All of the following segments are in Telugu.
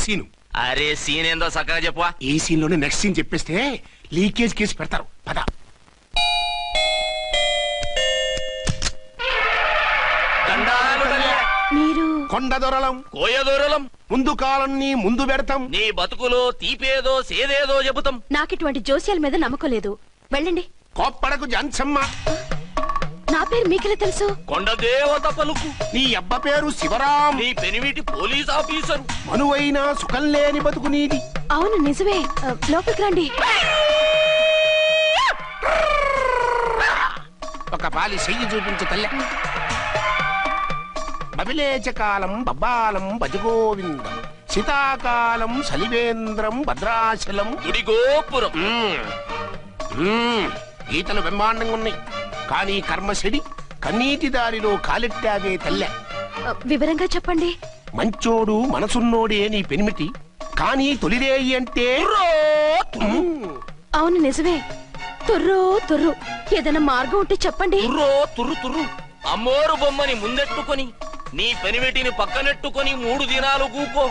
Next scene. అరే సీన్ ఏందో చక్కగా చెప్పవా. ఈ సీన్ లోనే నెక్స్ట్ సీన్ చెప్పేస్తే లీకేజ్ కేసు పెడతారు. పద. మీరు కొండ దొరలం కోయ దూరలం ముందు కాలాన్ని ముందు పెడతాం. నీ బతుకులో తీపేదో సేదేదో చెబుతాం. నాకిటువంటి జోస్యాల మీద నమ్మకం లేదు. వెళ్ళండి. కోప్పడకు జాన్సమ్మ. నా పేరు మీకెలా తెలుసు? కొండ దేవత పలుకు. నీ అబ్బ పేరు శివరాం. నీ పెనిమిటి పోలీస్ ఆఫీసరు. మనువైన సుఖం లేని బతుకు నీది. అవును నిజమే. లోపలికి రండి. ఒక పాలి చెయ్యి చూపించు తల్లె. బబిలేచకాలం బబ్బాలం భజగోవిందం శీతాకాలం సలివేంద్రం భద్రాచలం గుడిగోపురం. గీతలు బ్రహ్మాండంగా ఉన్నాయి. కానీ కర్మశడి కన్నీటి దారిలో కాలెట్టావే తల్లె. వివరంగా చెప్పండి. మంచోడు మనసున్నోడే నీ పెనిమిటి. కానీ తొలిరేయి అంటే అవును నిజమే. తుర్రు తుర్రు. ఏదైనా మార్గం ఉంటే చెప్పండి. తుర్రు తుర్రు. అమ్మోరు బొమ్మని ముందెట్టుకొని నీ పెనిమిటిని పక్కనెట్టుకొని 3 దినాలు కూకో.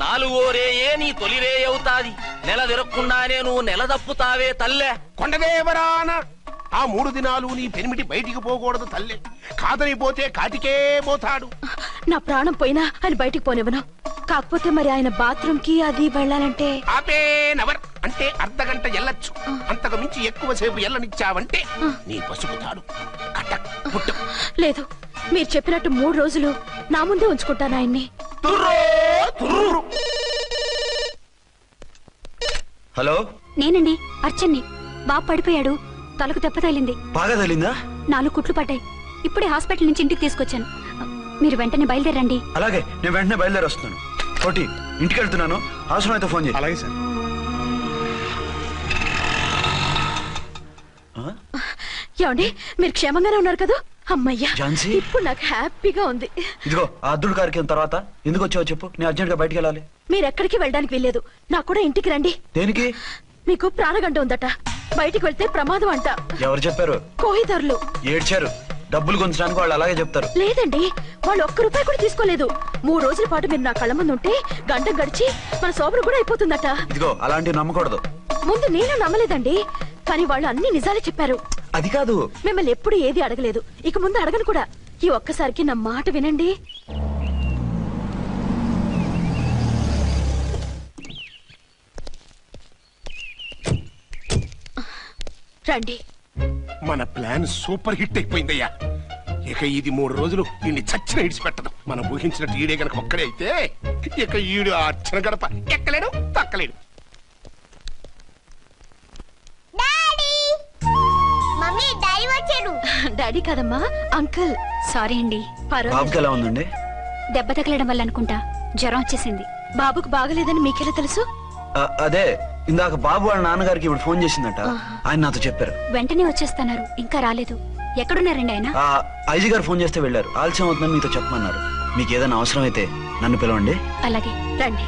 4వ రేయే నీ తొలి రే అవుతాది. నెల తిరగకుండానే నువ్వు నెల తప్పుతావే తల్లె. కొండదేవరాన ఆ 3 దినాలు నీ పెనిమిటి బయటికి పోకూడదు తల్లె. కాదని పోతే కాటికే పోతాడు. నా ప్రాణం పోయినా ఆయన బయటికి పోనివ్వను. కాకపోతే మరి ఆయన బాత్రూమ్ కి అది వెళ్ళాలంటే ఆపేనవర్ అంటే అర్ధగంట ఎల్లొచ్చు. అంతకు మించి ఎక్కువసేపు ఎల్లనిచ్చావంటే నీ పసుపుతాడు. లేదు, మీరు చెప్పినట్టు 3 రోజులు నా ముందే ఉంచుకుంటాను ఆయన్ని. హలో, నేనండి అర్చన్ని. బాబు పడిపోయాడు. తలకు దెబ్బ తగిలింది. బాగా తగిలిందా? 4 కుట్లు పడ్డాయి. ఇప్పుడే హాస్పిటల్ నుంచి ఇంటికి తీసుకొచ్చాను. మీరు వెంటనే బయలుదేరండి. అలాగే, నేను వెంటనే బయలుదేరి వస్తున్నాను. కోటి, ఇంటికి వెళ్తున్నాను. అవసరం అయితే ఫోన్ చేయి. అలాగే సార్. ఏమండి, మీరు క్షేమంగానే ఉన్నారు కదా? అమ్మయ్యా, ఝాన్సీ, ఇప్పుడు నాకు హ్యాపీగా ఉంది. ఇదిగో ఆ అద్దుడు కార్యక్రమం తర్వాత ఎందుకు వచ్చావో చెప్పు. నేను అర్జెంట్ గా బయటికి వెళ్ళాలి. మీరు ఎక్కడికి వెళ్ళడానికి వెళ్ళలేదు. నాకు కూడా ఇంటికి రండి. దేనికి? మీకు ప్రాణగంట ఉందట. బయటికి వెళ్తే ప్రమాదం అంట. ఎవరు చెప్పారు? కోహిదారులు ఏడ్చారు. డబ్బులు గుంచడానికి వాళ్ళు అలాగే చెప్తారు. లేదండి, వాళ్ళు ₹1 కూడా తీసుకోలేదు. 3 రోజుల పాటు మీరు నా కళ్ళ ముందు ఉంటే గంట గడిచి మన సోబరు కూడా అయిపోతుందట. ఇదిగో అలాంటివి నమ్మకూడదు. ముందు నేను నమ్మలేదండి, కానీ వాళ్ళు అన్ని నిజాలే చెప్పారు. అది కాదు, మిమ్మల్ని ఎప్పుడు ఏది అడగలేదు, ఇక ముందు అడగను కూడా. ఈ ఒక్కసారికి నా మాట వినండి. రండి. మన ప్లాన్ సూపర్ హిట్ అయిపోయిందయ్యా. ఇక ఇది 3 రోజులు ఈయన్ని చచ్చిన ఇడిచిపెట్టదు. మనం ఊహించినట్టు ఈడే గనక ఒక్కడే అయితే ఇక ఈడు ఆ అర్చన గడప ఎక్కలేడు, తక్కలేడు. డాడీ కాదమ్మా, అంకుల్. సారీ అండి. బాబుకి ఎలా ఉందండి? దెబ్బ తగలడం వల్ల అనుకుంటా జ్వరం వచ్చేసింది. బాబుకు బాగలేదని మీకెలా తెలుసు? అదే ఇందాక బాబు వాళ్ళ నాన్నగారికి ఇప్పుడు ఫోన్ చేసిందట. ఆయన నాతో చెప్పారు. వెంటనే వచ్చేస్తున్నారు. ఇంకా రాలేదు. ఎక్కడున్నారండి ఆయన? ఐజీ గారు ఫోన్ చేస్తే వెళ్ళారు. ఆలస్యం అవుతుందని మీతో చెప్పమన్నారు. మీకు ఏదైనా అవసరం అయితే నన్ను పిలవండి. అలాగే రండి.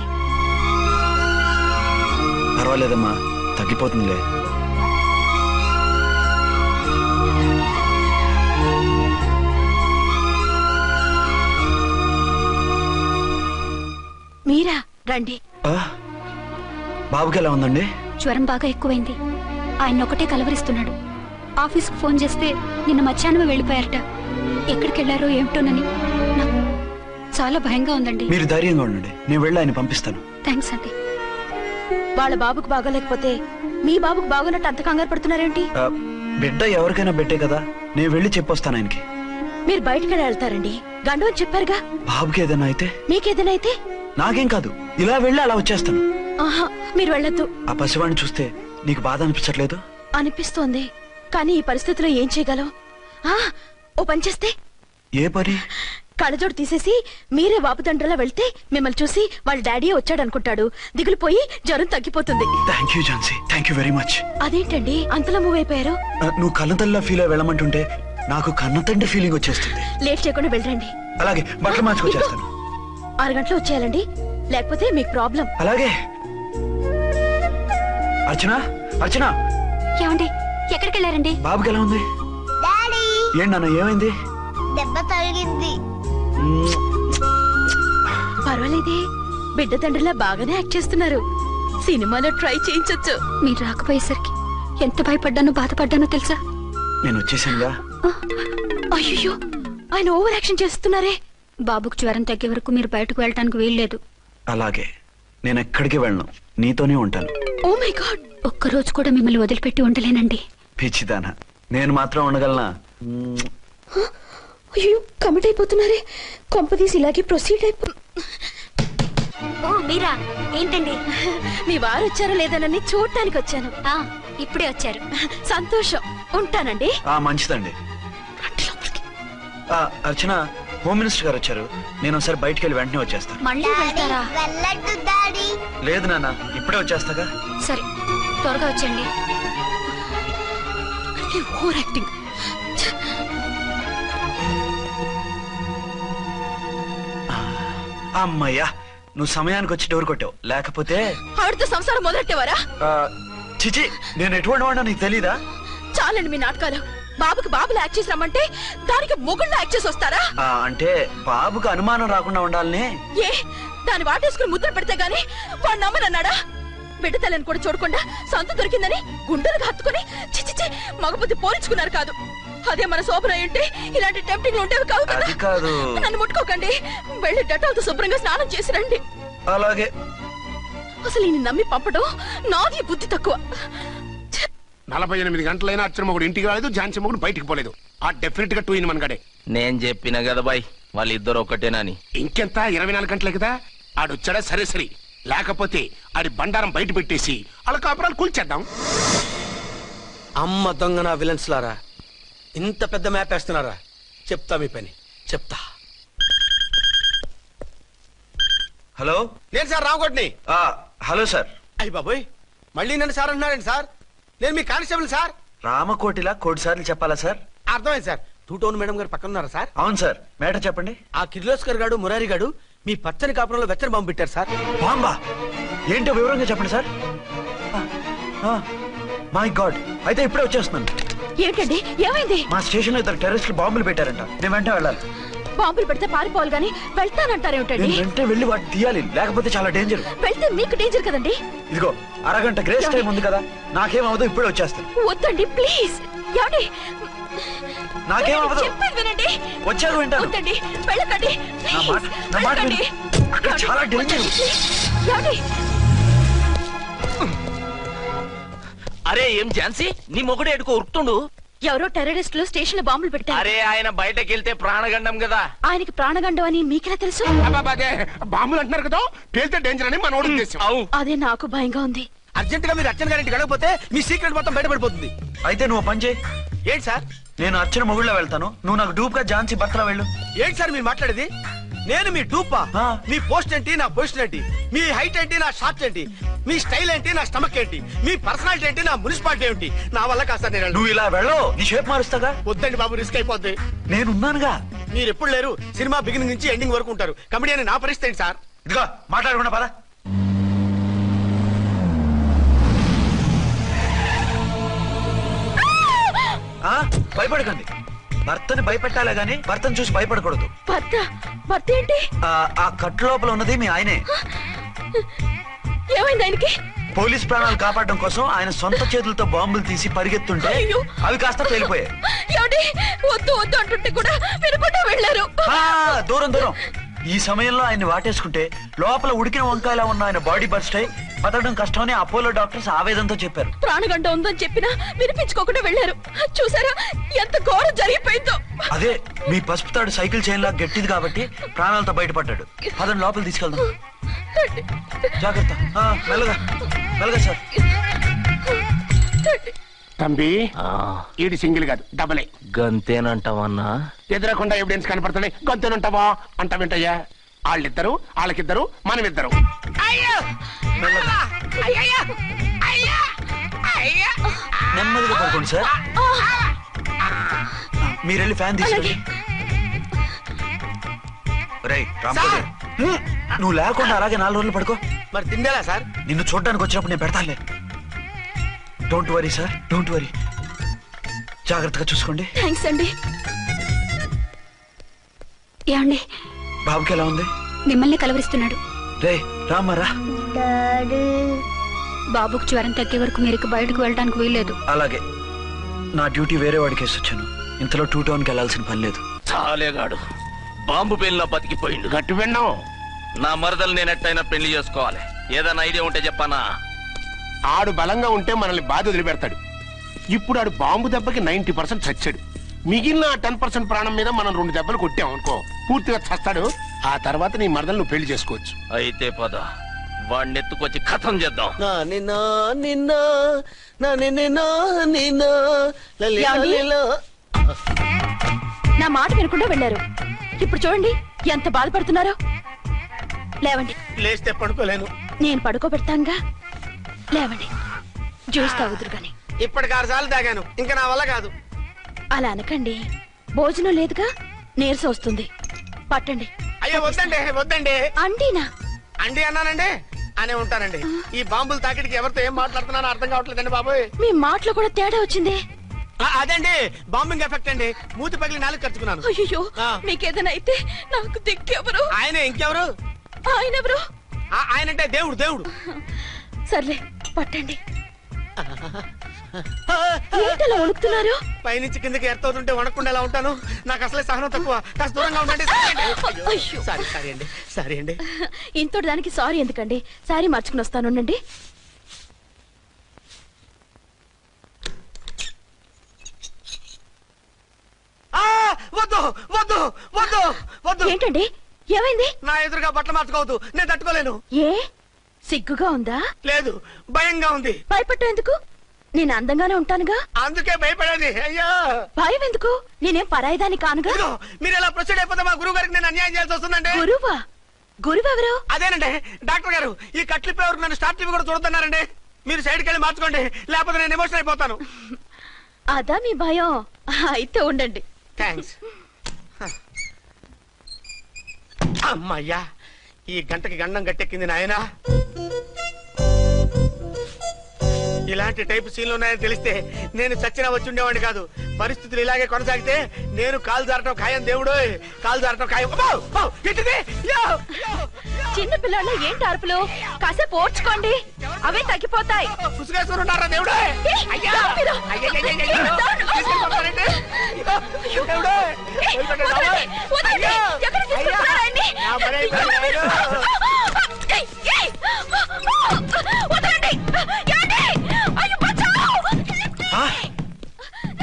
పర్వాలేదమ్మా, తగ్గిపోతుందిలే. మీరా? రండి. బాబుకి ఎలా ఉందండి? జ్వరం బాగా ఎక్కువైంది. ఆయన ఒకటే కలవరిస్తున్నాడు. ఆఫీస్కు ఫోన్ చేస్తే నిన్న మధ్యాహ్నమే వెళ్ళిపోయారట. ఎక్కడికి వెళ్ళారో ఏమిటోనని నాకు చాలా భయంగా ఉందండి. మీరు ధైర్యంగా ఉండండి, నేను వెళ్ళి ఆయన పంపిస్తాను. థ్యాంక్స్ అండి. వాళ్ళ బాబుకు బాగోలేకపోతే మీ బాబుకు బాగోనట్టు అంత కంగారు పడుతున్నారేంటి? బిడ్డ ఎవరికైనా బిడ్డే కదా, నేను వెళ్ళి చెప్పొస్తాను ఆయనకి. మీరు బయటకు వెళ్తారండి. గండు అని చెప్పారుగా. బాబుకి ఏదైనా అయితే? మీకేదైనా అయితే? నాకేం కాదు, ఇలా వెళ్ళి అలా వచ్చేస్తాను. ఆహా, మీరు వెళ్ళొద్దు. ఆ పసివాడిని చూస్తే నీకు బాధ అనిపించట్లేదు? అనిపిస్తోంది, కానీ ఈ పరిస్థితిలో ఏం చేయగలం? ఓ పని చేస్తే? ఏ పని? కళ్ళజోడు తీసేసి మీరే వాపుతండ్రలా వెళ్తే మిమ్మల్ని చూసి వాళ్ళ డాడీ వచ్చాడు అనుకుంటాడు. దిగులు పోయి జ్వరం తగ్గిపోతుంది. Thank you Jhansi, thank you very much. అదేంటండి అంతలా మూవ్ అయిపోయారు? నువ్వు కన్నతల్లా ఫీల్ అయి వెళ్ళమంటుంటే నాకు కన్నతండ్రి ఫీలింగ్ వచ్చేస్తుంది. లేట్ చేయకుండా వెళ్ళండి. అలాగే, బట్టలు మార్చుకొచ్చేస్తాను. 6 గంటలు వచ్చేయాలండి, లేకపోతే మీకు ప్రాబ్లం. అలాగే. అర్చన, అర్చన. ఏమండి, ఎక్కడికి వెళ్ళారండి? బాబుకి ఎలా ఉంది? ఏంటి నాన్న, ఏమైంది? దెబ్బ తగిలింది. పర్వాలేదే, బిడ్డ తండ్రిలా బాగానే యాక్ట్ చేస్తున్నారు. సినిమాలో ట్రై చేయించొచ్చు. మీరు రాకపోయేసరికి ఎంత భయపడ్డానో బాధపడ్డానో తెలుసా? నేను వచ్చేసానుగా. అయ్యో, ఆయన ఓవర్ యాక్షన్ చేస్తున్నారే. బాబుకు జ్వరం తగ్గే వరకు మీరు బయటకు వెళ్ళటానికి వీల్లేదు. అలాగే, నేను ఎక్కడికి వెళ్ళను, నీతోనే ఉంటాను. ఓ మై గాడ్, ఒక్కరోజు కూడా మిమ్మల్ని వదిలిపెట్టి ఉండలేనండి. పిచ్చిదానా, నేను మాత్రం ఉండగలనా? అయ్యో, కమిట్ అయిపోతున్నారే. కొంపదీసి ఇలాగే ప్రొసీడ్ అయిపో. ఓ మీరా, ఏంటండి? మీ వారు వచ్చారో లేదనని చూడటానికి వచ్చాను. ఇప్పుడే వచ్చారు. సంతోషం, ఉంటానండి. మంచిదండి. అర్చన, హోమ్ మినిస్టర్ గారు వచ్చారు. నేను ఒకసారి బయటికి వెళ్ళి వెంటనే వచ్చేస్తాను. మళ్ళీ వెళ్తారా? లేదు నాన్న, ఇప్పుడే వచ్చేస్తాగా. సరే, త్వరగా వచ్చండి. Over acting. అమ్మయ్యా, నువ్వు సమయానికి వచ్చి డోర్ కొట్టావు. లేకపోతే ఆవిడతో సంసారం మొదలెట్టేవారా? చిచి, నేను ఎటువంటి వాడినా నీకు తెలీదా? చాలండి మీ నాటకాలు. బాబుకి బాబులు యాక్ట్ చేసి రమ్మంటే దానికి మొగుళ్ళు యాక్ట్ చేసి వస్తారా? అంటే బాబుకు అనుమానం రాకుండా ఉండాలని. ఏ, దాన్ని వాటేసుకుని ముద్ర పెడితే గాని వాడు నమ్మనన్నాడా? బిడ్డ తల్లిని కూడా చూడకుండా సొంత దొరికిందని గుండెలకు హత్తుకుని చిచిచి మగబుద్ధి పోల్చుకున్నారు కాదు. అదే మన శోభన ఉంటే ఇలాంటి టెంప్టింగ్ ఉండేవి కావు కదా. అది కాదు. నన్ను ముట్టుకోకండి. వెళ్ళి డెటాల్తో శుభ్రంగా స్నానం చేసి రండి. అలాగే. అసలు ఈయన నమ్మి పంపడం నాది బుద్ధి తక్కువ. 48 గంటలైనా అర్చన మొగుడు ఇంటికి రాలేదు, ఝాన్సీ మొగుడు బయటికి పోలేదు. ఆ డెఫినెట్ గా 2 in 1 గడే. నేను చెప్పిన కదా బాయ్, వాళ్ళిద్దరు ఒకటేనని. ఇంకెంత 24 గంటలే కదా. ఆడొచ్చాడా సరే సరే, లేకపోతే ఆడి బండారం బయట పెట్టేసి అలా కాపురాలు కూల్చేద్దాం. అమ్మ దొంగ నా విలన్స్ లారా, ఇంత పెద్ద మ్యాప్ వేస్తున్నారా? చెప్తా మీ పని, చెప్తా. హలో, నేను సార్ రామకోటిని. Hello sir. అయ్యి బాబోయ్, మళ్ళీ నన్ను సార్ అంటున్నారండి సార్? నేను మీ కానిస్టేబుల్ సార్. రామకోటిలా కోటి సార్లు చెప్పాలా సార్? అర్థమైంది సార్. 2 టౌన్ మేడం గారు పక్కన ఉన్నారా సార్? అవును సార్. మేటర్ చెప్పండి. ఆ కిర్లోస్కర్ గాడు, మురారి గాడు మీ పచ్చని కాపురంలో వెచ్చని బాంబు పెట్టారు సార్. బాంబా? ఏంటో వివరంగా చెప్పండి సార్. మై గాడ్, అయితే ఇప్పుడే వచ్చేస్తున్నాను. ఏంటండి, ఏమైంది? మా స్టేషన్ లో 2 టెర్రరిస్టులు బాంబులు పెట్టారంట. నేను వెంటనే వెళ్ళాలి. బాంబులు పెడితే పారిపోవాలి గాని వెళ్తానంటారేమిటండి? నేను వెంటనే వెళ్ళి వాటిని తీయాలి, లేకపోతే చాలా డేంజర్. వెళ్తే మీకు డేంజర్ కదండి. ఇదిగో అరగంట గ్రేస్ టైం ఉంది కదా, నాకేమవుతుందో ఇప్పుడే వచ్చేస్తాను. వద్దండి ప్లీజ్. ఏమండి, నాకేమవుతుందో చెప్పేది వినండి. వచ్చాక వింటాను. వద్దండి, వెళ్ళకండి. నా మాట విను. అక్కడ చాలా డేంజర్. ఏమండి, అరే ఏం ఝాన్సీ, నీ మొగుడు ఎడుకో ఉరుకుతుండు. ఎవరో టెర్రరిస్టులు స్టేషన్ లో బాంబులు పెట్టారు. అరే ఆయన బయటకెళ్తే ప్రాణగండం కదా. ఆయనకి ప్రాణగండం అని మీకెలా తెలుసు? అదే బాంబులు అంటున్నారు కదా, పేలితే డేంజర్ అని మన ఉద్దేశం. అదే నాకు భయంగా ఉంది. అర్జెంట్ గా మీరు అర్చన గారింటికి వెళ్ళకపోతే మీ సీక్రెట్ మొత్తం బయటపడిపోతుంది. అయితే నువ్వు పని చేయి. ఏంటి సార్? నేను అర్చన మొగుళ్ళ వెళ్తాను, నువ్వు నాకు డూప్ గా ఝాన్సీ భర్తలో వెళ్ళు. ఏంటి సార్ మీరు మాట్లాడేది? నేను మీ డూపా? మీ పోస్ట్ ఏంటి, నా పొజిషన్ ఏంటి? మీ హైట్ ఏంటి, నా షార్ట్ ఏంటి? మీ స్టైల్ ఏంటి, నా స్టమక్ ఏంటి? మీ పర్సనాలిటీ ఏంటి, నా మున్సిపాలిటీ ఏంటి? నా వల్ల కాస్త నేను నువ్వు ఇలా వెళ్ళవు, నీ షేప్ మారుస్తాగా. వద్దండి బాబు, రిస్క్ అయిపోద్ది. నేనున్నానుగా. మీరు ఎప్పుడు లేరు, సినిమా బిగినింగ్ నుంచి ఎండింగ్ వరకు ఉంటారు. కమిడియన్ నా పరిస్థితి ఏంటి సార్? ఇదిగో మాట్లాడకుండా పద. భయపడకండి. భర్తని భయపెట్టాలే గాని భర్తను చూసి భయపడకూడదు. భర్త? భర్త ఏంటి? ఆ కట్టు లోపల ఉన్నది మీ ఆయనే. ఏమైంది ఆయనకి? పోలీస్ ప్రాణాలు కాపాడడం కోసం ఆయన సొంత చేతులతో బాంబులు తీసి పరిగెత్తుంటే అవి కాస్త పేలిపోయాయి. వద్దు వద్దు అంటుంటే కూడా వినకుండా వెళ్ళారు. దూరం దూరం. ఈ సమయంలో ఆయన్ని వాటేసుకుంటే లోపల ఉడికిన వంకాయలా ఉన్న ఆయన బాడీ బర్స్ట్ అయి బతకడం కష్టమని అపోలో డాక్టర్స్ ఆవేదనతో చెప్పారు. ప్రాణగంట ఉందని చెప్పినా వినిపించుకోకుండా వెళ్ళారు. చూసారా ఎంత ఘోరం జరిగిపోయిందో. అదే మీ పసుపు తాడు సైకిల్ చైన్ లా గట్టిది కాబట్టి ప్రాణాలతో బయటపడ్డాడు. అతను లోపల తీసుకెళ్దాం. జాగ్రత్త. మెల్లగా మెల్లగా సార్. తంబి, ఈడి సింగిల్ కాదు డబలే. గంతేనంటావన్నా? ఎదురకుండా ఎవిడెన్స్ కనపడుతుంది, గంతేనంటావా అంటావేంటయ్యా? వాళ్ళిద్దరు, వాళ్ళకిద్దరు, మనమిద్దరు. నెమ్మదిగా పడుకోండి సార్. మీరెళ్ళి ఫ్యాన్ తీసుకోండి. నువ్వు లేకుండా అలాగే 4 రోజులు పడుకో. మరి తిండేలా సార్? నిన్ను చూడడానికి వచ్చినప్పుడు నేను పెడతానులే. Don't worry sir, don't worry. జాగ్రత్తగా చూసుకోండి. థ్యాంక్స్ అండి. ఏమండి, బాబుకి ఎలా ఉంది? మిమ్మల్ని కలవరిస్తున్నాడు. రే రామారా. బాబుకు జ్వరం తగ్గే వరకు మీరు బయటకు వెళ్ళడానికి వీల్లేదు. అలాగే. నా డ్యూటీ వేరే వాడికి వేసి వచ్చాను. ఇంతలో 2 టౌన్కి వెళ్ళాల్సిన పని లేదు. చాలేగాడు బాంబు పేలిన బతికిపోయిండు. గట్టి విన్నావు. నా మరదలు నేను ఎట్టయినా పెళ్లి చేసుకోవాలి. ఏదైనా ఐడియా ఉంటే చెప్పానా? ఆడు బలంగా ఉంటే మనల్ని బాధ వదిలిపెడతాడు. ఇప్పుడు ఆడు బాంబు దెబ్బకి 90% చచ్చాడు. మిగిలిన 10% ప్రాణం మీద మనం 2 దెబ్బలు కొట్టాం అనుకో, పూర్తిగా చస్తాడు. ఆ తర్వాత నీ మరదలు నువ్వు పెళ్లి చేసుకోవచ్చు. అయితే పద, వాడిని ఎత్తుకొచ్చి ఖతం చేద్దాం. నా మాట వినకుండా వెళ్ళారు. ఇప్పుడు చూడండి ఎంత బాధపడుతున్నారో. లేవండి. లేస్తే పడుకోలేను. నేను పడుకోబెడతానుగా. లేవండి, జ్యూస్ తాగుదురు గాని. ఇప్పటికి 6 సార్లు తాగాను, ఇంకా నా వల్ల కాదు. అలా అనకండి, భోజనం లేదుగా, నీరసం వస్తుంది. పట్టండి. అయ్యో వద్దండి, వద్దండి. అంటీనా? అండి అన్నానండి, అనే ఉంటానండి. ఈ బాంబుల తాకిడికి ఎవరితో ఏం మాట్లాడుతున్నానో అర్థం కావట్లేదండి బాబోయ్. మీ మాటలో కూడా తేడా వచ్చింది. అదండి బాంబింగ్ ఎఫెక్ట్ అండి. మూతి పగిలి 4 ఖర్చుకున్నాను. అయ్యో, మీకేదైనా అయితే నాకు దిక్కెవరు? ఆయనే, ఇంకెవరు? ఆయనెవరు? ఆయనంటే దేవుడు. దేవుడు. సర్లే, పట్టండి. ఏంటలా వణుకుతున్నారు? పైనుంచి కిందకి ఎర్తవుతుంటే వణకుండా ఎలా ఉంటాను? నాకు అసలే సహనం తక్కువ. కాస్త దూరంగా ఉండండి. సారీ అండి. ఇంతటి దానికి సారీ ఎందుకండి? సారీ మార్చుకుని వస్తాను. వద్దు వద్దు వద్దు వద్దు. ఏంటండి, ఏమైంది? నా ఎదురుగా బట్టలు మార్చుకోవద్దు, నేను తట్టుకోలేను. ఏ సిగ్గుగా ఉందా? లేదు, భయంగా ఉంది. భయపడ్డా ఎందుకు? నేను అందంగానే ఉంటానుగా. అందుకే భయపడేది. అయ్యో, భయం ఎందుకు? నేనేం పరాయిదాన్ని కానుగా. మీరు ఎలా ప్రొసీడ్ అయిపోతే మా గురువు గారికి నేను అన్యాయం చేయాల్సి వస్తుందండి. గురువా? గురువెవరు? అదేనండి డాక్టర్ గారు. ఈ కట్లిప్ ఎవరు నన్ను స్టార్ టీవీ కూడా చూడొద్దన్నారండి. మీరు సైడ్కి వెళ్ళి మార్చుకోండి, లేకపోతే నేను ఎమోషన్ అయిపోతాను. అదా మీ భయం? అయితే ఉండండి. థ్యాంక్స్. అమ్మయ్యా, ఈ గంటకి గండం గట్టెక్కింది నాయనా. ఇలాంటి టైప్ సీన్లు ఉన్నాయని తెలిస్తే నేను చచ్చినా వచ్చి ఉండేవాడిని కాదు. పరిస్థితులు ఇలాగే కొనసాగితే నేను కాలు జారటం ఖాయం. దేవుడు, కాలు జారటం ఖాయం. చిన్న పిల్లలు ఏంటి అరుపులు? కాసేపు ఓర్చుకోండి, అవే తగ్గిపోతాయి. పుసుగేసుకున్నారా దేవుడు?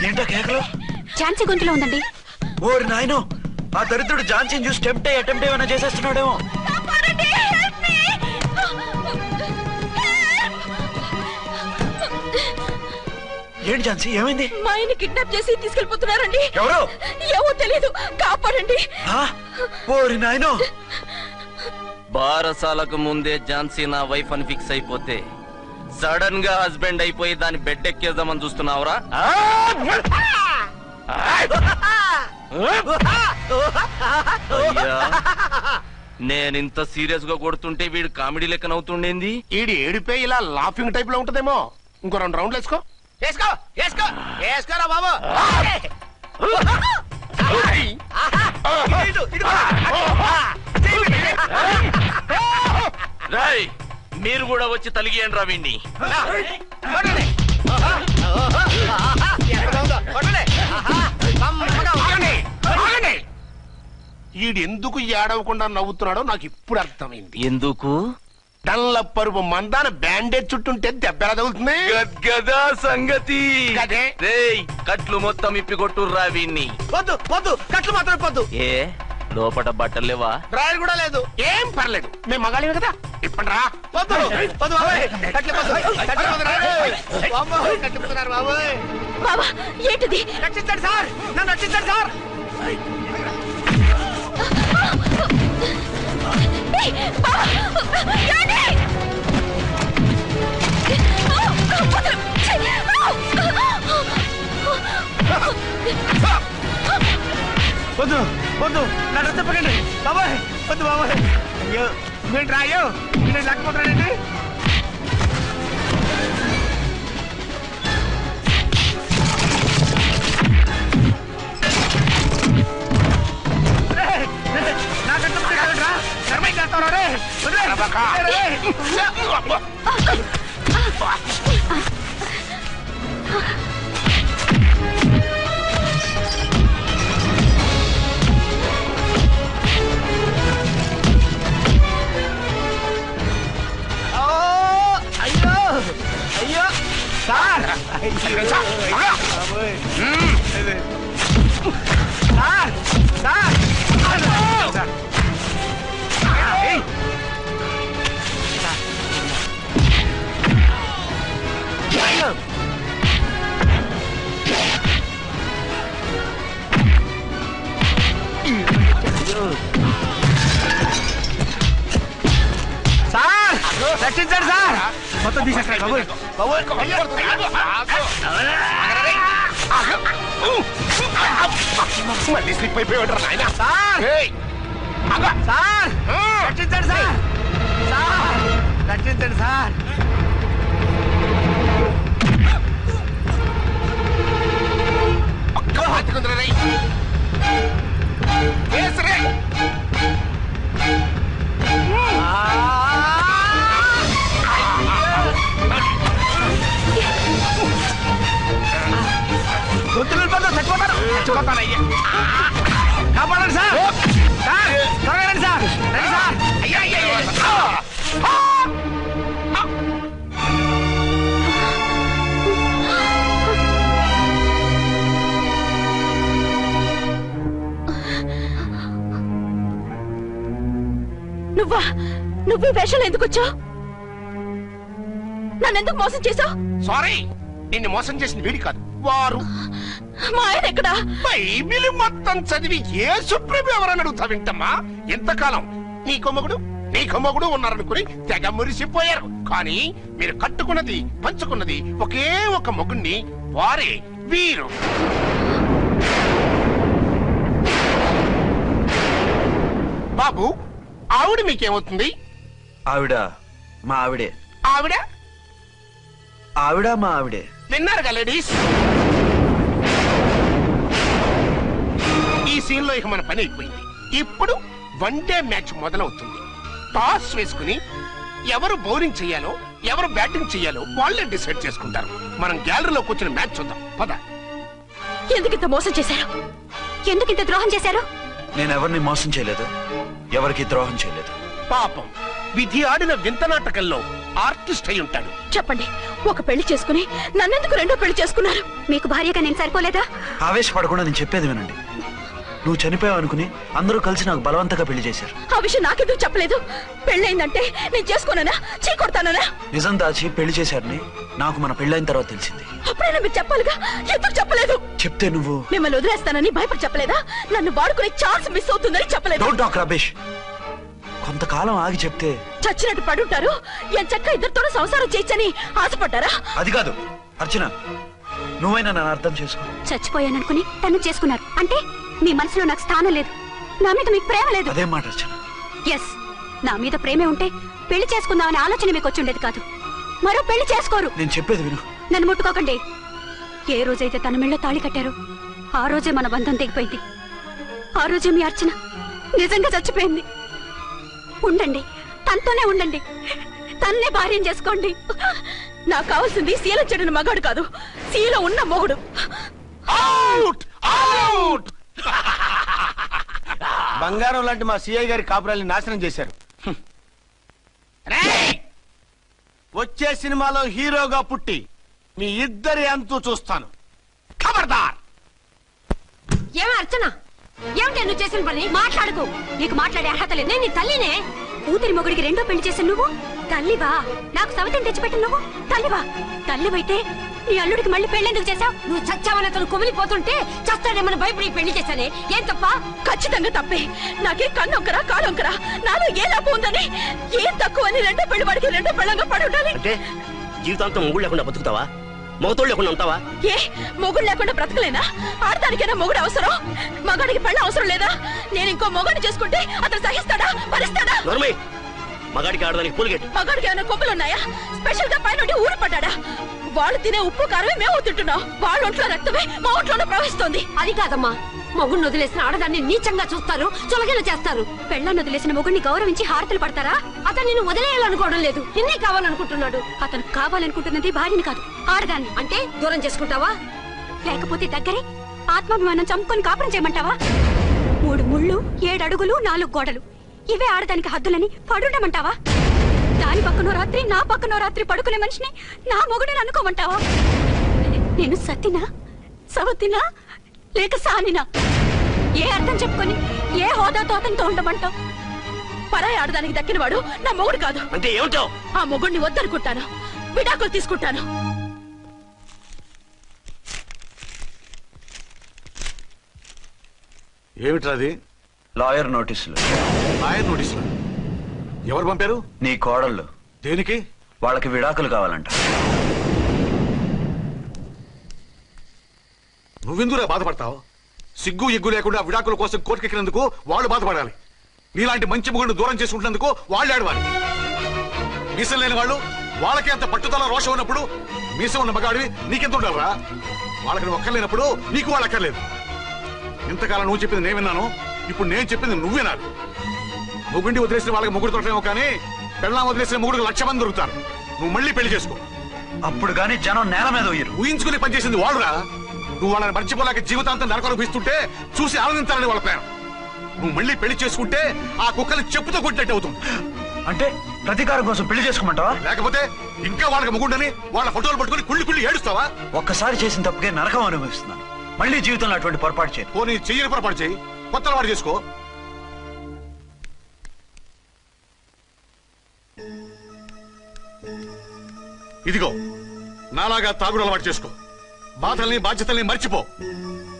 ఏంటో కేకలు? ఝాన్సీ గొంతులో ఉందండి. ఓరి నాయనో, ఆ దరిద్రుడు ఝాన్సీని చూసి అటెంప్ట్ ఏమైనా చేసేస్తున్నాడేమో. ఏంటి ఝాన్సీ, ఏమైంది? మా ఆయన కిడ్నాప్ చేసి తీసుకెళ్లిపోతున్నారండి. ఎవరు? ఏమో తెలియదు, కాపాడండి. ఓరి నాయనో. బారసాలకు ముందే ఝాన్సీ నా వైఫ్ అని ఫిక్స్ అయిపోతే సడన్ గా హస్బెండ్ అయిపోయి దాన్ని బెడ్ ఎక్కేద్దామని చూస్తున్నావురా? నేనింత సీరియస్ గా కొడుతుంటే వీడు కామెడీ లెక్క నవ్వుతుండేంది? ఈడి ఏడిపోయి ఇలా లాఫింగ్ టైప్ లో ఉంటదేమో. ఇంకో 2 రౌండ్లు వేసుకో. వేసుకోరా బాబు. రాయ్, మీరు కూడా వచ్చి తలిగియండి రా వీణ్ణి. ఈడెందుకు ఏడవకుండా నవ్వుతున్నాడో నాకు ఇప్పుడు అర్థమైంది. ఎందుకు? డల్ల పరుపు మందాన బ్యాండేజ్ చుట్టుంటే దెబ్బ ఎలా తగులుతుంది? గదా సంగతి. గదే. రేయ్, కట్లు మొత్తం ఇప్పి కొట్టుర్రా వీణ్ణి. వద్దు వద్దు, కట్లు మాత్రం పొద్దు. ఏ లోపట బట్టలు లేవా? డ్రాయర్ కూడా లేదు. ఏం పర్లేదు, మేము మగాళివి కదా. ఇప్పటి రా. వద్దు వద్దు బాబాయ్, కట్టిపోతున్నారు బాబాయ్. బాబా, ఏంటిది? రక్షించండి సార్, నన్ను రక్షించండి సార్. వద్దు వద్దు, నా డ్రెస్ చెప్పకండి బాబాయ్. వద్దు బాబాయ్. అయ్యో, మీరు రాయో, నేను లేకపోతున్నానండి. అయ్యో అయ్యో సార్ సార్ సార్ సార్ రక్షించండి సార్ మొత్తం తీసేస్తాను మళ్ళీ స్లిప్ అయిపోయాడు నాయన. సార్ సార్ రక్షించండి సార్ సార్ రక్షించండి సార్ పక్క బతుకుందిరా రేయ్. వేసిరే. గొంతులు చచ్చిపోతానయ్యా కాపాడండి సార్ సార్ త్వరగా రండి సార్ రండి సార్ అయ్యా అయ్యా అయ్యా. నువ్వా నువ్వు వేషాలు ఎందుకు వచ్చావు? నన్నెందుకు మోసం చేశావు? సారీ, నిన్ను మోసం చేసిన వీడి కాదు, వారు. మా ఆయన ఎక్కడా? బైబిల్ మొత్తం చదివి యేసు ప్రభు ఎవరని అడుగుతా వింటమ్మా. ఎంతకాలం నీకో మొగుడు ఉన్నారనుకుని తెగ మురిసిపోయారు. కానీ మీరు కట్టుకున్నది పంచుకున్నది ఒకే ఒక మొగుణ్ణి, వారే వీరు. బాబు, ఆవిడ మీకేమవుతుంది? ఆవిడ మా ఆవిడే. ఆవిడ ఆవిడ మా ఆవిడే. విన్నారుగా లేడీస్, ఈ సీన్ లో ఇక మన పని అయిపోయింది. ఇప్పుడు వన్ డే మ్యాచ్ మొదలవుతుంది. టాస్ వేసుకుని ఎవరు బౌలింగ్ చెయ్యాలో ఎవరు బ్యాటింగ్ చెయ్యాలో వాళ్ళే డిసైడ్ చేసుకుంటారు. మనం గ్యాలరీలో కూర్చుని మ్యాచ్ చూద్దాం పద. ఎందుకింత మోసం చేశారు? ఎందుకింత ద్రోహం చేశారు? నేను ఎవరిని మోసం చేయలేదు, ఎవరికి ద్రోహం చేయలేదు. పాపం, విధి ఆడిన వింత నాటకంలో ఆర్టిస్ట్ అయి ఉంటాడు. చెప్పండి, ఒక పెళ్లి చేసుకుని నన్నెందుకు రెండో పెళ్లి చేసుకున్నారు? మీకు భార్యగా నేను సరిపోలేదా? ఆవేశపడకుండా నేను చెప్పేది వినండి. నువ్వు చనిపోయావు అనుకుని అందరూ కలిసి నాకు బలవంతంగా పెళ్లి చేశారు. ఆ విషయం నాకెందుకు చెప్పలేదు? పెళ్ళయిందంటే నేను చేసుకోనా, చీ కొడతానా? నిజం దాచి పెళ్లి చేశారని నాకు మన పెళ్ళైన తర్వాత తెలిసింది. అప్పుడైనా మీరు చెప్పాలిగా, ఎందుకు చెప్పలేదు? చెప్తే నువ్వు మిమ్మల్ని వదిలేస్తానని భయపడి చెప్పలేదా? నన్ను వాడుకునే ఛాన్స్ మిస్ అవుతుందని చెప్పలేదు. Don't talk రబేష్. కొంతకాలం ఆగి చెప్తే చచ్చినట్టు పడుంటారు. ఎంచక్క ఇద్దరితో సంసారం చేయొచ్చని ఆశపడ్డారా? అది కాదు అర్చన, నువ్వైనా నన్ను అర్థం చేసుకో. చచ్చిపోయాననుకుని తను చేసుకున్నారు అంటే మీ మనసులో నాకు స్థానం లేదు, నా మీద మీకు ప్రేమ లేదు. అదేం మాట అర్చన? ఎస్, నా మీద ప్రేమే ఉంటే పెళ్లి చేసుకుందామనే ఆలోచన మీకు వచ్చి ఉండేది కాదు. మరో పెళ్లి చేసుకోరు. నేను చెప్పేది విను. నన్ను ముట్టుకోకండి. ఏ రోజైతే తన మెళ్ళో తాళి కట్టారో ఆ రోజే మన బంధం తెగిపోయింది. ఆ రోజే మీ అర్చన నిజంగా చచ్చిపోయింది. ఉండండి, తనతోనే ఉండండి, తన్నే భార్యం చేసుకోండి. నాకు కావాల్సింది శీల చెడిన మగాడు కాదు, శీల ఉన్న మొగుడు. Out out. బంగారం లాంటి మా సిఐ గారి కాపురాల్ని నాశనం చేశారు. వచ్చే సినిమాలో హీరోగా పుట్టి మీ ఇద్దరి అంతూ చూస్తాను. ఖబర్దార్. ఏమ అర్చన, ఏమిటి నువ్వు చేసిన పని? మాట్లాడుకో, నీకు మాట్లాడే అర్హత లేదు. నేను నీ తల్లినే. కూతురి మొగుడికి రెండో పెళ్లి చేసిన నువ్వు తల్లివా? నాకు సవితని తెచ్చిపెట్టిన నువ్వు తల్లివా? తల్లివైతే నీ అల్లుడికి మళ్ళీ పెళ్లి చేశావు? నువ్వు చచ్చావని అతను కుమిలిపోతుంటే చస్తాడేమని భయపడి పెళ్లి చేశానే, ఏం తప్ప? ఖచ్చితంగా తప్పే. నాకే కన్నొక్కరా కాలొక్కరా, నాలో ఏ లాభం ఉందని, ఏం తక్కువ అని రెండో పెళ్లి వాడికి రెండో పెళ్ళంగా పడి ఉండాలి. అంటే జీవితాంతం మొగుడు లేకుండా బతుకుతావా? మొగతోడు లేకుండా ఉంటావా? ఏ మొగుడు లేకుండా బ్రతకలేనా? ఆడదానికైనా మొగుడు అవసరం, మగాడికి పెళ్ళ అవసరం లేదా? నేను ఇంకో మొగాడిని చేసుకుంటే అతను సహిస్తాడా, భరిస్తాడా? నోర్మై, మగాడికి ఆడదానికి పూలిగేట్. మగాడికి ఏమైనా కొమ్ములున్నాయా? స్పెషల్ గా పైన ఊరి పడ్డాడా? వాళ్ళు తినే ఉప్పు కారమే మేము తింటున్నాం. వాళ్ళ ఒంట్లో రక్తమే మా ఒంట్లోనే ప్రవహిస్తోంది. అది కాదమ్మా, మొగుడిని వదిలేసిన ఆడదాన్ని నీచంగా చూస్తారు, చులకన చేస్తారు. పెళ్ళాన్ని వదిలేసిన మొగుడిని గౌరవించి హారతలు పడతారా? అతను నిన్ను వదిలేయాలనుకోవడం లేదు, నిన్నే కావాలనుకుంటున్నాడు. అతను కావాలనుకుంటున్నది భార్యని కాదు, ఆడదాన్ని. అంటే దూరం చేసుకుంటావా? లేకపోతే దగ్గరే ఆత్మాభిమానం చంపుకొని కాపురం చేయమంటావా? 3 ముళ్ళు, 7 అడుగులు, 4 గోడలు, ఇవే ఆడదానికి హద్దులని పడుండమంటావా? దాని పక్కనో రాత్రి, నా పక్కనో రాత్రి పడుకునే మనిషిని నా మొగుడని అనుకోమంటావా? నేను సత్తినా, సవతినా, లేక సానినా? ఏ అర్థం చెప్పుకొని ఏ హోదాతో అతనితో ఉండమంటావు? పరాయి ఆడదానికి దక్కినవాడు నా మొగుడు కాదు. అంటే ఏమిటావు? ఆ మొగుడిని వద్దనుకుంటాను, విడాకులు తీసుకుంటాను. ఏమిట్రాది? లాయర్ నోటీసులు. లాయర్ నోటీసులు ఎవరు పంపారు? నీ కోడళ్ళు. దేనికి? వాళ్ళకి విడాకులు కావాలంట. నువ్వెందుకురా బాధపడతావు? సిగ్గు ఎగ్గు లేకుండా విడాకుల కోసం కోర్టుకెక్కినందుకు వాళ్ళు బాధపడాలి. నీలాంటి మంచి మొగుడిని దూరం చేసుకుంటున్నందుకు వాళ్ళు ఆడవాలి. మీసం లేని వాళ్ళు, వాళ్ళకి అంత పట్టుదల రోషం ఉన్నప్పుడు మీసం ఉన్న మగాడివి నీకెంత ఉండాలరా? వాళ్ళకి ఒక్కర్లేనప్పుడు నీకు వాళ్ళు అక్కర్లేదు. ఇంతకాలం నువ్వు చెప్పింది నేను విన్నాను, ఇప్పుడు నేను చెప్పింది నువ్వు వినాలి. మొగుండి వదిలేసిన వాళ్ళకి మొగుడు తొట్టలేమో కానీ పెళ్ళాం వదిలేసిన మొగుడికి 1,00,000 మంది దొరుకుతారు. నువ్వు మళ్ళీ పెళ్లి చేసుకో. అప్పుడు గానీ జనం నేల మీద ఊహించుకుని పనిచేసింది వాళ్ళురా. నువ్వు వాళ్ళని మర్చిపోలేక జీవితాంతం నరకం అనుభవిస్తుంటే చూసి ఆనందించాలని వాళ్ళ ప్లాన్. నువ్వు మళ్ళీ పెళ్లి చేసుకుంటే ఆ కుక్కని చెప్పుతో కొట్టినట్టు అవుతుంది. అంటే ప్రతీకారం కోసం పెళ్లి చేసుకోమంటావా? లేకపోతే ఇంకా వాళ్ళకి మొగుండని వాళ్ళ ఫోటోలు పట్టుకుని కుళ్ళి ఏడుస్తావా? ఒక్కసారి చేసిన తప్పుకే నరకం అనుభవిస్తున్నాను. మళ్ళీ జీవితంలో అటువంటి పొరపాటు చేయి. పోనీ చెయ్యని పొరపాటు చేయి, కొత్త అలవాటు చేసుకో. ఇదిగో నాలాగా తాగుడు అలవాటు చేసుకో. బాధల్ని బాధ్యతల్ని మర్చిపో.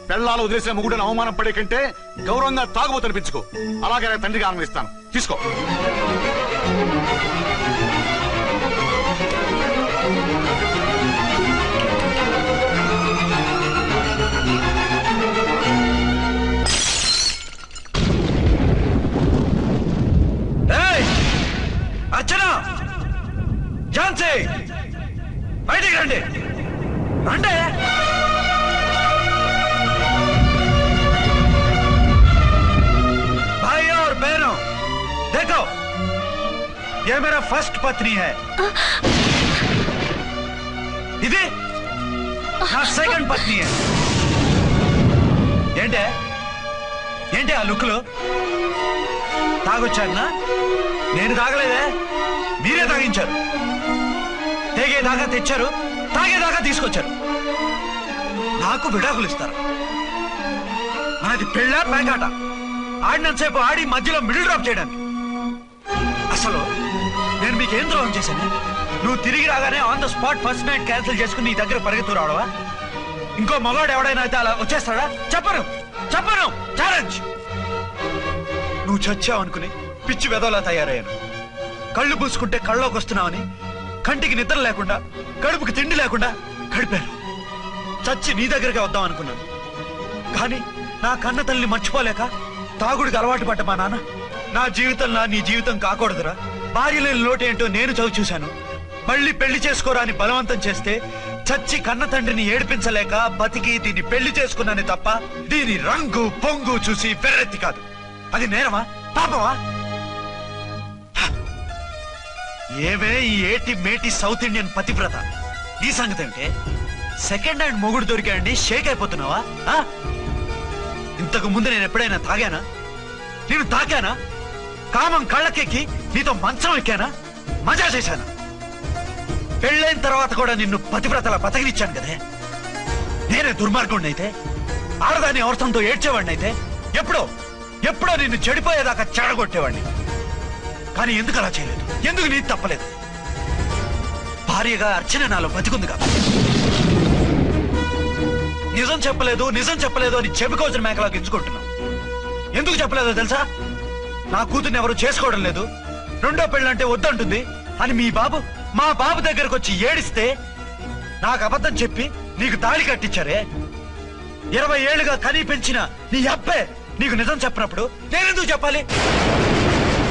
పెళ్ళాలు వదిలేసిన మొగుడని అవమానం పడే కంటే గౌరవంగా తాగుబోతనిపించుకో. అలాగే తండ్రిగా ఆనందిస్తాను. తీసుకో. అర్చన, ఝాన్సీ, బయటికి రండి. రండి. भाई और बहनों, देखो, ये मेरा फर्स्ट पत्नी है. ఇది నా సెకండ్ పత్ని. ఏంటే ఏంటి ఆ లుక్లో? తాగొచ్చానా? నేను తాగలేదే, మీరే తాగించారు. తేగేదాకా తెచ్చారు, తాగేదాకా తీసుకొచ్చారు. నాకు విడాకులు ఇస్తారు. నాది పెళ్ళా పేకాట? ఆడినంతసేపు ఆడి మధ్యలో మిడిల్ డ్రాప్ చేయడానికి. అసలు నేను మీకేం ద్రోహం చేశాను? నువ్వు తిరిగి రాగానే on the spot first night cancel చేసుకుని నీ దగ్గర పరిగెత్తు రావడవా? ఇంకో మగాడు ఎవడైనా అయితే అలా వచ్చేస్తాడా? చెప్పను, చెప్పను, ఛాలెంజ్. నువ్వు చచ్చావు అనుకుని పిచ్చి వెదవలా తయారయ్యాను. కళ్ళు పూసుకుంటే కళ్ళలోకి వస్తున్నావని కంటికి నిద్ర లేకుండా, కడుపుకి తిండి లేకుండా గడిపాను. చచ్చి నీ దగ్గరికి వద్దాం అనుకున్నాను. కానీ నా కన్న తల్లిని మర్చిపోలేక తాగుడికి అలవాటు పడ్డ మా నాన్న, నా జీవితంలో నీ జీవితం కాకూడదురా, భార్య లేని లోటేంటో నేను చవి చూశాను, మళ్ళీ పెళ్లి చేసుకోరా అని బలవంతం చేస్తే చచ్చి కన్న తండ్రిని ఏడిపించలేక బతికి దీన్ని పెళ్లి చేసుకున్నానే తప్ప దీని రంగు పొంగు చూసి వెర్రెత్తి కాదు. అది నేరమా, పాపమా? ఏవే ఈ ఏటి మేటి సౌత్ ఇండియన్ పతివ్రత, ఈ సంగతి ఏమిటే? సెకండ్ హ్యాండ్ మొగుడు దొరికాడండి షేక్ అయిపోతున్నావా? ఇంతకు ముందు నేను ఎప్పుడైనా తాగానా? నేను తాకానా? కామం కళ్ళకెక్కి నీతో మంచం ఎక్కానా? మజా చేశానా? పెళ్ళైన తర్వాత కూడా నిన్ను పతివ్రతలా బతకనిచ్చాను కదే. నేనే దుర్మార్గుడిని అయితే, ఆడదాన్ని అవసరంతో ఏడ్చేవాడిని అయితే, ఎప్పుడో ఎప్పుడో నిన్ను చెడిపోయేదాకా చెడగొట్టేవాడిని. కానీ ఎందుకు అలా చేయలేదు? ఎందుకు నీ తప్పలేదు? భార్యగా అర్చన నాలో బతికుంది కాబట్టి. నిజం చెప్పలేదు, నిజం చెప్పలేదు అని చెప్పుకోవచ్చిన మేకలా గించుకుంటున్నావు. ఎందుకు చెప్పలేదో తెలుసా? నా కూతుర్ని ఎవరు చేసుకోవడం లేదు, రెండో పెళ్ళంటే వద్దంటుంది అని మా బాబు దగ్గరకు వచ్చి ఏడిస్తే నాకు అబద్ధం చెప్పి నీకు తాళి కట్టించారే. 20 ఏళ్లుగా కనీ పెంచిన నీ అబ్బే నీకు నిజం చెప్పినప్పుడు నేనెందుకు చెప్పాలి?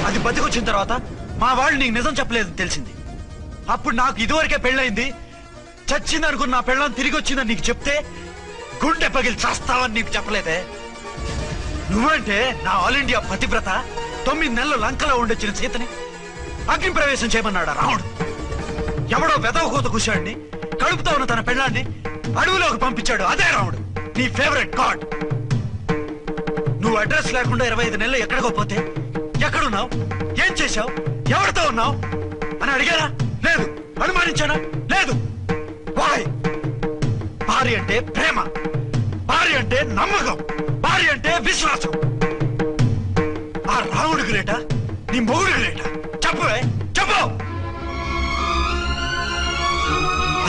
అది బతికొచ్చిన తర్వాత మా వాళ్ళు నీకు నిజం చెప్పలేదని తెలిసింది. అప్పుడు నాకు ఇదివరకే పెళ్ళయింది, చచ్చిందనుకున్న నా పెళ్ళం తిరిగి వచ్చిందని నీకు చెప్తే గుండె పగిలి చస్తావని నీకు చెప్పలేదే. నువ్వంటే నా ఆల్ ఇండియా పతివ్రత 9 నెలలు లంకలో ఉండొచ్చిన సీతని అగ్ని ప్రవేశం చేయమన్నాడా రాముడు? ఎవడో వెదవ కూత కూర్చాడిని కడుపుతో ఉన్న తన పెళ్ళాన్ని అడవిలోకి పంపించాడు. అదే రాముడు, నీ ఫేవరెట్ గాడ్. నువ్వు అడ్రస్ లేకుండా 25 నెలలు ఎక్కడికో పోతే ఎక్కడున్నావు, ఏం చేశావు, ఎవరితో ఉన్నావు అని అడిగారా? లేదు. అనుమానించానా? లేదు. వాయ్? భార్య అంటే ప్రేమ, భార్య అంటే నమ్మకం, భార్య అంటే విశ్వాసం. ఆ రాముడు గ్రేటా, నీ మొగుడు గ్రేటా? చెప్పవే, చెప్పు.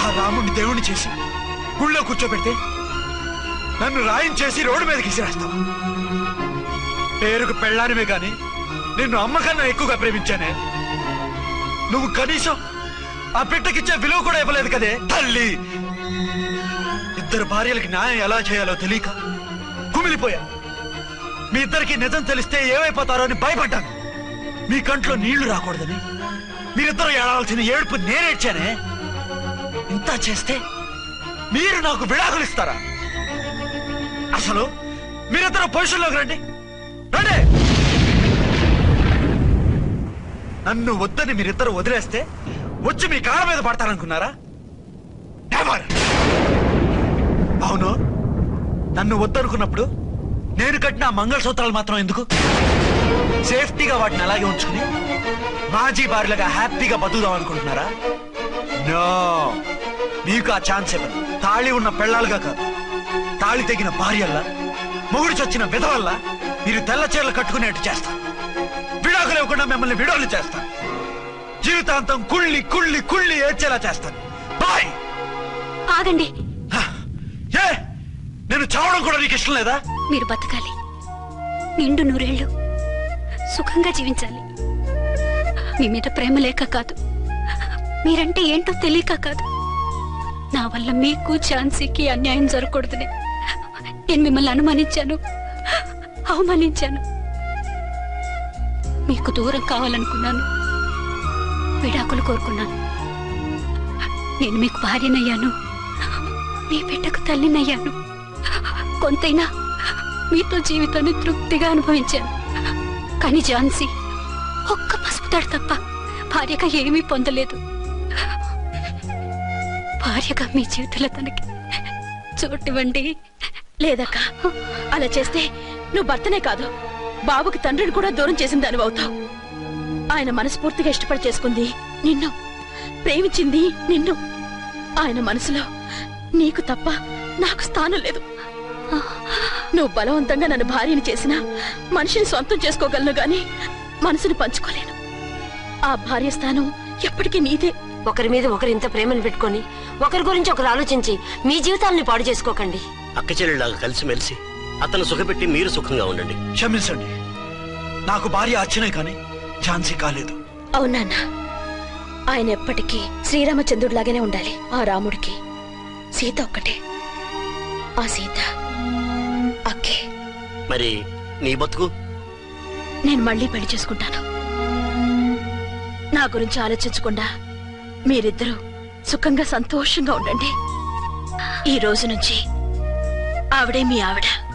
ఆ రాముడిని దేవుణ్ణి చేసి గుళ్ళో కూర్చోబెడితే నన్ను రాయించేసి రోడ్డు మీదకి విసిరేస్తావా? పేరుకు పెళ్ళానివే గాని నిన్ను అమ్మకన్నా ఎక్కువగా ప్రేమించానే. నువ్వు కనీసం ఆ బిడ్డకిచ్చే విలువ కూడా ఇవ్వలేదు కదే తల్లి. 2 భార్యలకి న్యాయం ఎలా చేయాలో తెలియక కుమిలిపోయా. మీ ఇద్దరికి నిజం తెలిస్తే ఏమైపోతారో అని భయపడ్డాను. మీ కంట్లో నీళ్లు రాకూడదని మీరిద్దరూ ఏడాల్సిన ఏడుపు నేనేడ్చానే. ఇంత చేస్తే మీరు నాకు విడాకులు ఇస్తారా? అసలు మీరిద్దరు పొజిషన్లోకి రండి, రండి. నన్ను వద్దని మీరిద్దరు వదిలేస్తే వచ్చి మీ కాళ్ళ మీద పడతారనుకున్నారా? అవును, నన్ను వద్దనుకున్నప్పుడు నేను కట్టిన మంగళసూత్రాలు మాత్రం ఎందుకు? సేఫ్టీగా వాటిని అలాగే ఉంచుకుని మాజీ భార్యలుగా హ్యాపీగా బతుకుదాం అనుకుంటున్నారా? నో, మీకు ఆ ఛాన్స్ ఇవ్వదు. తాళి ఉన్న పెళ్ళాలుగా కాదు, తాళి తెగిన భార్యల్లా, మొగుడు చచ్చిన విధవల్లా మీరు తెల్ల చీరలు కట్టుకునేట్టు చేస్తాను. విడాకులు ఇవ్వకుండా మిమ్మల్ని విడాకులు చేస్తాను. జీవితాంతం కుళ్ళి కుళ్ళి కుళ్ళి ఏడ్చేలా చేస్తాను. బాయ్. ఆగండి. ఏ, నేను చావడం కూడా నీకు ఇష్టం లేదా? మీరు బతకాలి, నిండు 100 ఏళ్ళు సుఖంగా జీవించాలి. మీ మీద ప్రేమ లేక కాదు, మీరంటే ఏంటో తెలియక కాదు. నా వల్ల మీకు ఝాన్సీకి అన్యాయం జరగకూడదని నేను మిమ్మల్ని అనుమానించాను, అవమానించాను. మీకు దూరం కావాలనుకున్నాను, విడాకులు కోరుకున్నాను. నేను మీకు భార్యనయ్యాను, మీ బిడ్డకు తల్లినయ్యాను. కొంతైనా మీతో జీవితాన్ని తృప్తిగా అనుభవించాను. కానీ ఝాన్సీ ఒక్క పసుపు తాడు తప్ప భార్యగా ఏమీ పొందలేదు. భార్యగా మీ జీవితంలో తనకి చోటివ్వండి. లేదక్క, అలా చేస్తే నువ్వు భర్తనే కాదు, బాబుకి తండ్రిని కూడా దూరం చేసిన దాని అవుతావు. ఆయన మనస్ఫూర్తిగా ఇష్టపడి చేసుకుంది నిన్ను, ప్రేమించింది నిన్ను. ఆయన మనసులో నీకు తప్ప నాకు స్థానం లేదు. నువ్వు బలవంతంగా నన్ను భార్యని చేసినా మనిషిని సొంతం చేసుకోగలను గాని మనసుని పంచుకోలేను. ఆ భార్య స్థానం ఎప్పటికీ నీదే. ఒకరి మీద ఒకరు ఇంత ప్రేమను పెట్టుకొని ఒకరి గురించి ఒకరు ఆలోచించి మీ జీవితాలని పాడు చేసుకోకండి. అక్క చెల్లెళ్ళలాగా కలిసిమెలిసి అతను సుఖపెట్టి మీరు సుఖంగా ఉండండి. క్షమించండి, నాకు భార్య అర్చనే కానీ ఝాన్సీ కాలేదు. అవునా? ఆయన ఎప్పటికీ శ్రీరామచంద్రుడిలాగానే ఉండాలి. ఆ రాముడికి సీత ఒక్కటే, ఆ సీత అక్కే. మరి నీ బతుకు? నేను మళ్ళీ పెళ్లి చేసుకుంటాను. నా గురించి ఆలోచించకుండా మీరిద్దరూ సుఖంగా సంతోషంగా ఉండండి. ఈ రోజు నుంచి ఆవిడే మీ ఆవిడ.